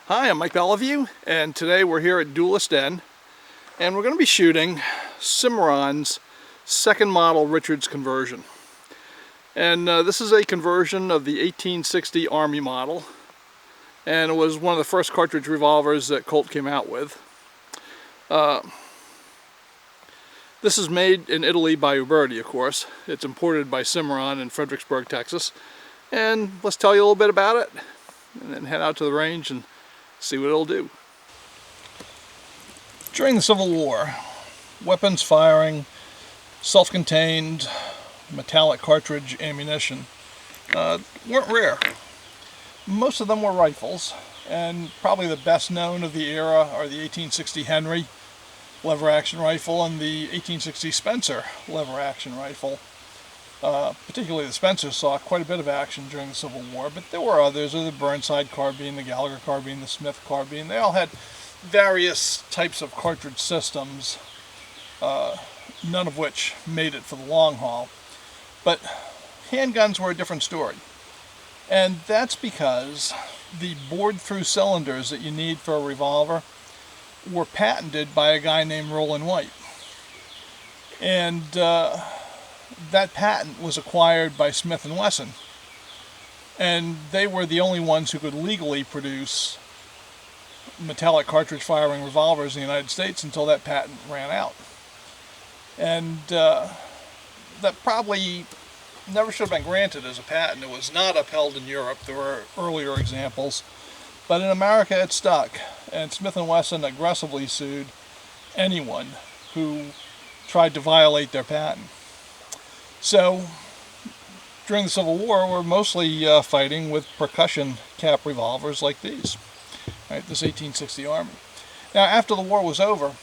Hi, I'm Mike Bellevue, and today we're here at Duelist Den, and we're going to be shooting Cimarron's second model Richards conversion. And this is a conversion of the 1860 Army model, and it was one of the first cartridge revolvers that Colt came out with. This is made in Italy by Uberti, of course. It's imported by Cimarron in Fredericksburg, Texas. And let's tell you a little bit about it, and then head out to the range and see what it'll do. During the Civil War, weapons firing self-contained metallic cartridge ammunition weren't rare. Most of them were rifles, and probably the best known of the era are the 1860 Henry lever action rifle and the 1860 Spencer lever action rifle. Particularly the Spencer saw quite a bit of action during the Civil War, but there were others, the Burnside carbine, the Gallagher carbine, the Smith carbine. They all had various types of cartridge systems, none of which made it for the long haul. But handguns were a different story. And that's because the bored-through cylinders that you need for a revolver were patented by a guy named Rollin White. And that patent was acquired by Smith & Wesson, and they were the only ones who could legally produce metallic cartridge firing revolvers in the United States until that patent ran out. And that probably never should have been granted as a patent. It was not upheld in Europe. There were earlier examples, but in America it stuck, and Smith & Wesson aggressively sued anyone who tried to violate their patent. So, during the Civil War, we're mostly fighting with percussion-cap revolvers like these, right? This 1860 Army. Now, after the war was over,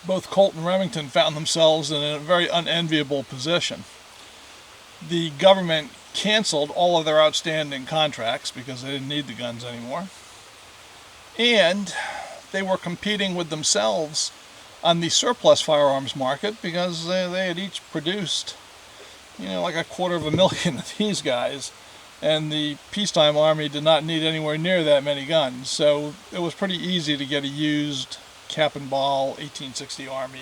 both Colt and Remington found themselves in a very unenviable position. The government canceled all of their outstanding contracts because they didn't need the guns anymore, and they were competing with themselves on the surplus firearms market because they had each produced, like 250,000 of these guys, and the peacetime army did not need anywhere near that many guns. So it was pretty easy to get a used cap and ball 1860 Army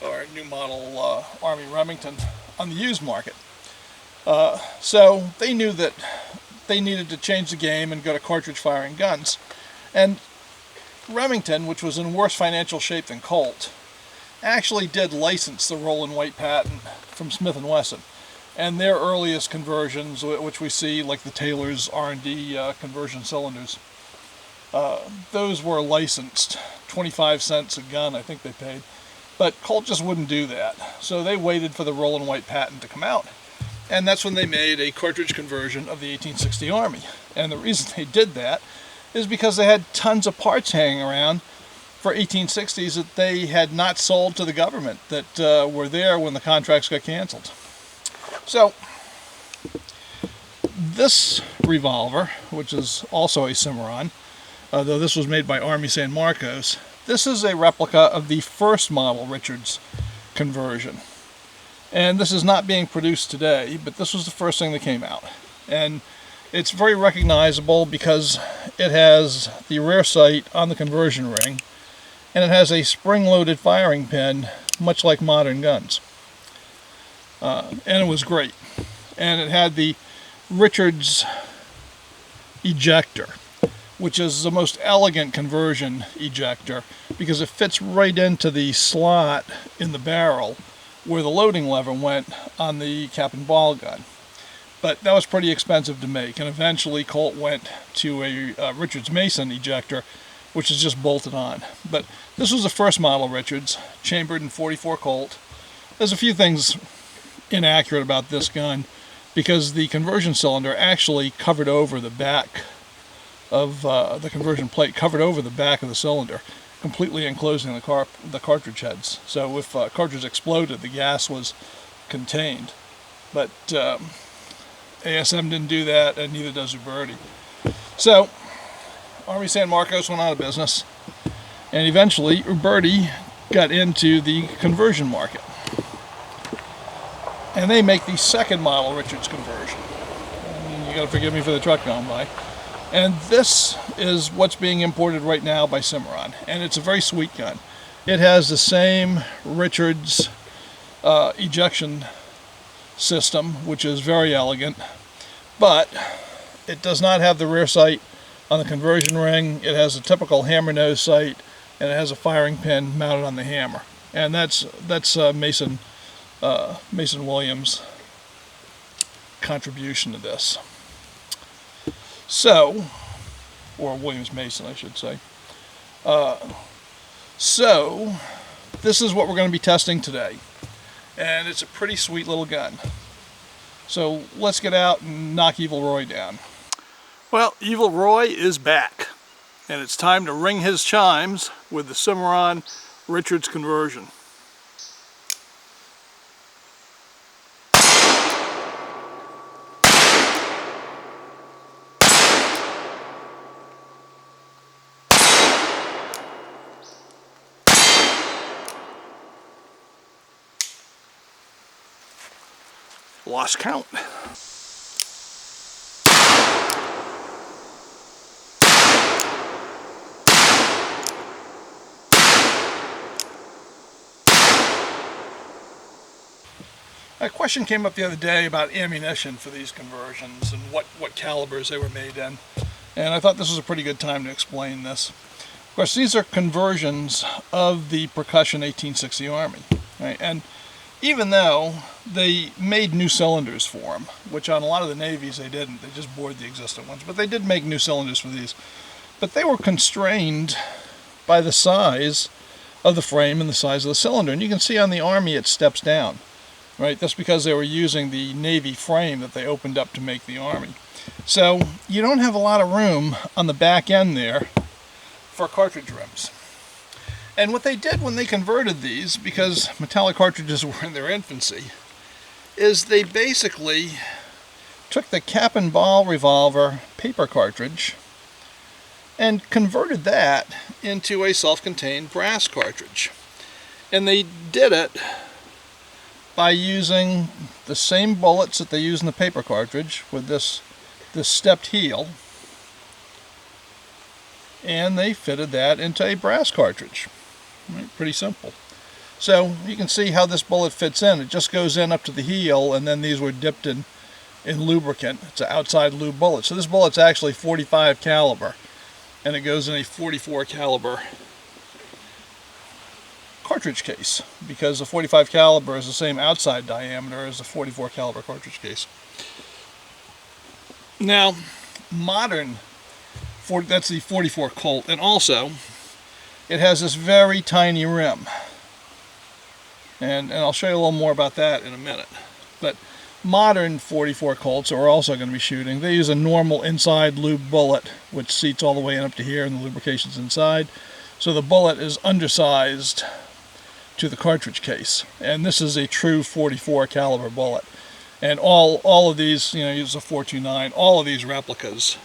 or new model Army Remington on the used market. So they knew that they needed to change the game and go to cartridge firing guns. And Remington, which was in worse financial shape than Colt, actually did license the Rollin White patent from Smith & Wesson. And their earliest conversions, which we see like the Taylor's R&D conversion cylinders, those were licensed. 25 cents a gun, I think they paid. But Colt just wouldn't do that. So they waited for the Rollin White patent to come out. And that's when they made a cartridge conversion of the 1860 Army. And the reason they did that is because they had tons of parts hanging around for 1860s that they had not sold to the government, that were there when the contracts got canceled. So this revolver, which is also a Cimarron, though this was made by Army San Marcos, this is a replica of the first model Richards conversion. And this is not being produced today, but this was the first thing that came out. And it's very recognizable because it has the rear sight on the conversion ring, and it has a spring-loaded firing pin, much like modern guns. And it was great. And it had the Richards ejector, which is the most elegant conversion ejector because it fits right into the slot in the barrel where the loading lever went on the cap and ball gun. But that was pretty expensive to make, and eventually Colt went to a Richards Mason ejector, which is just bolted on. But this was the first model Richards, chambered in .44 Colt. There's a few things inaccurate about this gun because the conversion cylinder actually covered over the back of the conversion plate, covered over the back of the cylinder, completely enclosing the cartridge heads. So if cartridge exploded, the gas was contained. But ASM didn't do that, and neither does Uberti. So Army San Marcos went out of business, and eventually Uberti got into the conversion market. And they make the second model Richards conversion. And you got to forgive me for the truck going by. And this is what's being imported right now by Cimarron, and it's a very sweet gun. It has the same Richards ejection system, which is very elegant, but it does not have the rear sight on the conversion ring. It has a typical hammer nose sight, and it has a firing pin mounted on the hammer. And that's Mason Williams' contribution to this. So, or Williams Mason, I should say. So, this is what we're going to be testing today. And it's a pretty sweet little gun. So, let's get out and knock Evil Roy down. Well, Evil Roy is back. And it's time to ring his chimes with the Cimarron Richards conversion. Lost count. A question came up the other day about ammunition for these conversions and what calibers they were made in. And I thought this was a pretty good time to explain this. Of course, these are conversions of the Percussion 1860 Army, right? And even though they made new cylinders for them, which on a lot of the Navies they didn't, they just bored the existing ones, but they did make new cylinders for these. But they were constrained by the size of the frame and the size of the cylinder. And you can see on the Army it steps down, right? That's because they were using the Navy frame that they opened up to make the Army. So you don't have a lot of room on the back end there for cartridge rims. And what they did when they converted these, because metallic cartridges were in their infancy, is they basically took the cap and ball revolver paper cartridge and converted that into a self-contained brass cartridge. And they did it by using the same bullets that they use in the paper cartridge with this stepped heel, and they fitted that into a brass cartridge. Right, pretty simple. So you can see how this bullet fits in. It just goes in up to the heel, and then these were dipped in lubricant. It's an outside lube bullet. So this bullet's actually 45 caliber, and it goes in a 44 caliber cartridge case, because the 45 caliber is the same outside diameter as the 44 caliber cartridge case. Now, modern, that's the 44 Colt, and also it has this very tiny rim, and I'll show you a little more about that in a minute. But modern 44 Colts that we're also going to be shooting, they use a normal inside lube bullet, which seats all the way in up to here, and the lubrication's inside. So the bullet is undersized to the cartridge case, and this is a true 44 caliber bullet. And all of these, use a 429. All of these replicas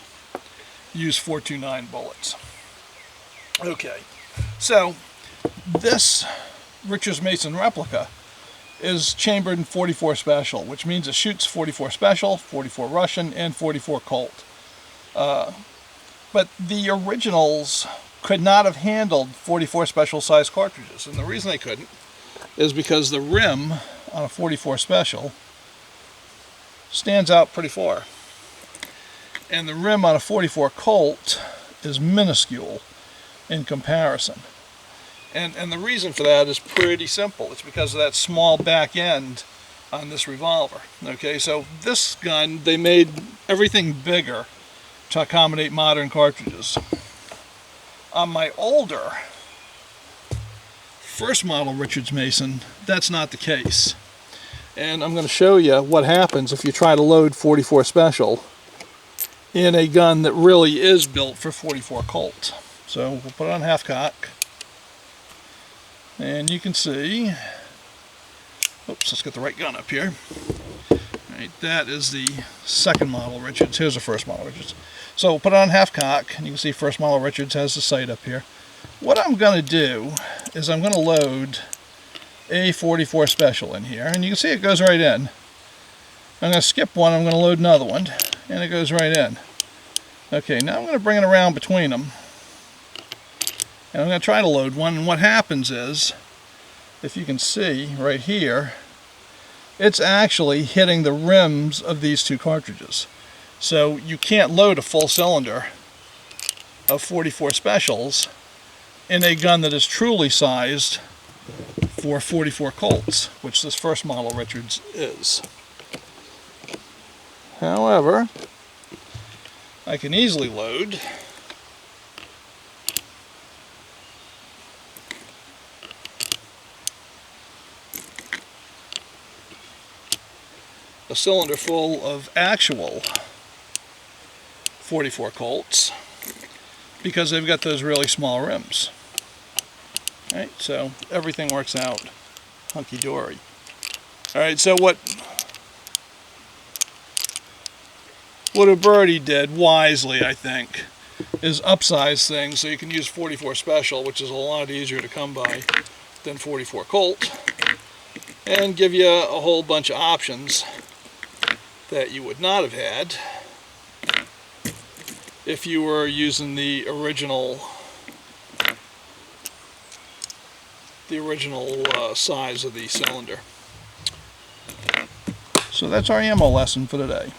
use 429 bullets. Okay. So, this Richards Mason replica is chambered in 44 Special, which means it shoots 44 Special, 44 Russian, and 44 Colt. But the originals could not have handled 44 Special size cartridges, and the reason they couldn't is because the rim on a 44 Special stands out pretty far, and the rim on a 44 Colt is minuscule in comparison. And the reason for that is pretty simple. It's because of that small back end on this revolver. Okay, so this gun, they made everything bigger to accommodate modern cartridges. On my older first model Richards Mason, that's not the case. And I'm going to show you what happens if you try to load 44 Special in a gun that really is built for 44 Colt. So we'll put it on half cock, and you can see, oops, let's get the right gun up here. Right, that is the second model Richards. Here's the first model Richards. So we'll put it on half cock, and you can see first model Richards has the sight up here. What I'm going to do is I'm going to load a 44 Special in here, and you can see it goes right in. I'm going to skip one, I'm going to load another one, and it goes right in. Okay, now I'm going to bring it around between them. And I'm going to try to load one. And what happens is, if you can see right here, it's actually hitting the rims of these two cartridges. So you can't load a full cylinder of 44 specials in a gun that is truly sized for 44 Colts, which this first model Richards is. However, I can easily load a cylinder full of actual 44 Colts because they've got those really small rims. Right, so everything works out hunky-dory. Alright, so what Uberti did wisely, I think, is upsize things so you can use 44 Special, which is a lot easier to come by than 44 Colt, and give you a whole bunch of options that you would not have had if you were using the original size of the cylinder. So that's our ammo lesson for today.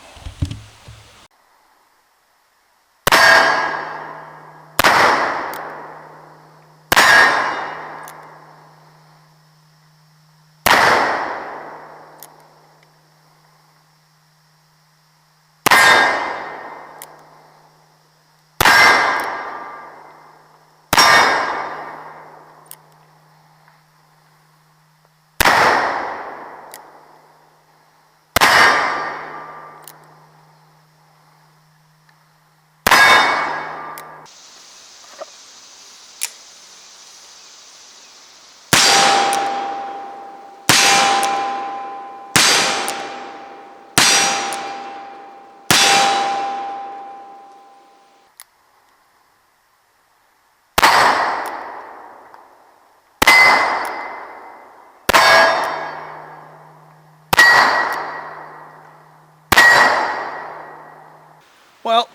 Well,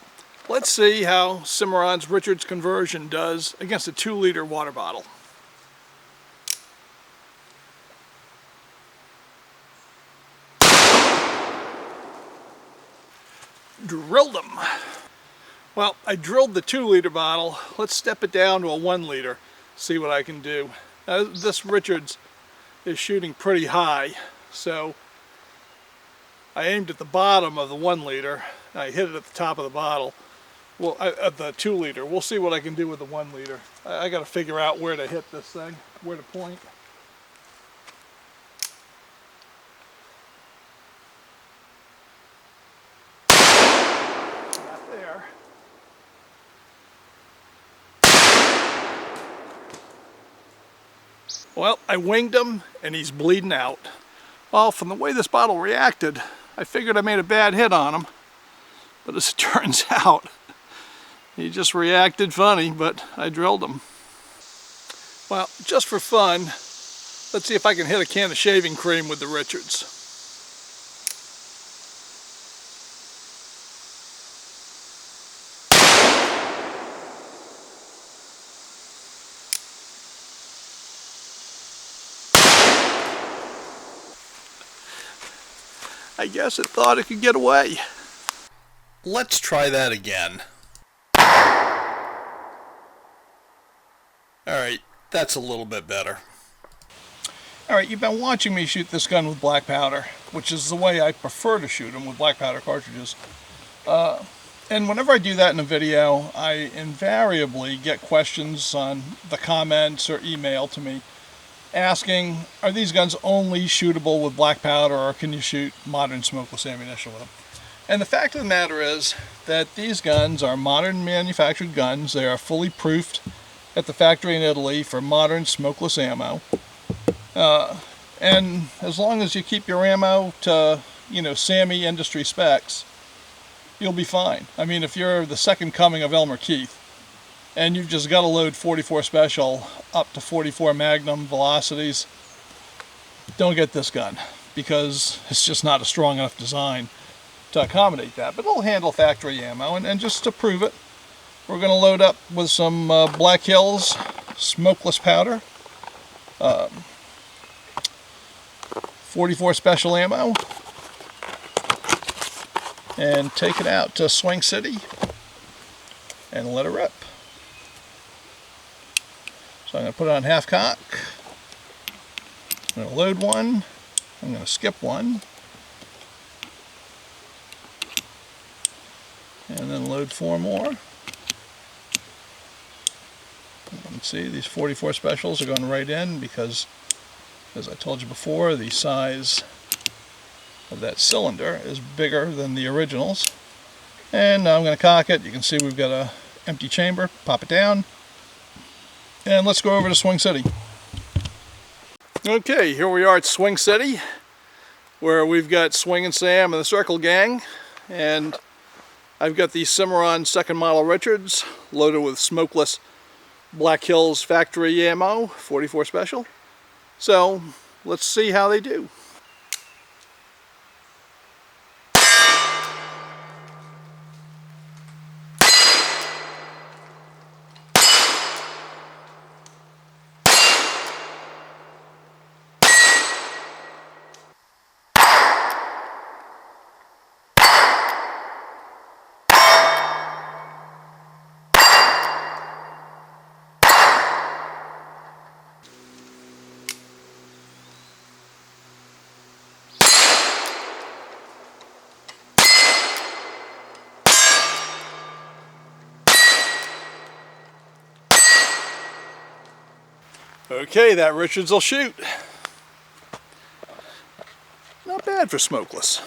let's see how Cimarron's Richards conversion does against a 2-liter water bottle. Drilled them. Well, I drilled the 2-liter bottle. Let's step it down to a 1-liter, see what I can do. Now, this Richards is shooting pretty high, so I aimed at the bottom of the 1-liter. I hit it at the top of the bottle. Well, at the 2-liter. We'll see what I can do with the 1-liter. I got to figure out where to hit this thing, where to point. Not there. Well, I winged him and he's bleeding out. Well, from the way this bottle reacted, I figured I made a bad hit on him. But as it turns out, he just reacted funny, but I drilled him. Well, just for fun, let's see if I can hit a can of shaving cream with the Richards. I guess it thought it could get away. Let's try that again. Alright, that's a little bit better. Alright, you've been watching me shoot this gun with black powder, which is the way I prefer to shoot them, with black powder cartridges. And whenever I do that in a video, I invariably get questions on the comments or email to me asking, are these guns only shootable with black powder, or can you shoot modern smokeless ammunition with them? And the fact of the matter is that these guns are modern manufactured guns. They are fully proofed at the factory in Italy for modern smokeless ammo. And as long as you keep your ammo to, SAMI industry specs, you'll be fine. I mean, if you're the second coming of Elmer Keith and you've just got to load 44 Special up to 44 Magnum velocities, don't get this gun because it's just not a strong enough design to accommodate that, but it'll handle factory ammo. And just to prove it, we're going to load up with some Black Hills smokeless powder, 44 special ammo, and take it out to Swing City and let it rip. So I'm going to put it on half cock. I'm going to load one. I'm going to skip one. And then load 4 more. You can see these 44 specials are going right in because, as I told you before, the size of that cylinder is bigger than the originals. And now I'm going to cock it. You can see we've got an empty chamber. Pop it down. And let's go over to Swing City. Okay, here we are at Swing City, where we've got Swing and Sam and the Circle Gang. And I've got the Cimarron 2nd Model Richards loaded with smokeless Black Hills factory ammo, 44 special. So let's see how they do. Okay, that Richards will shoot. Not bad for smokeless.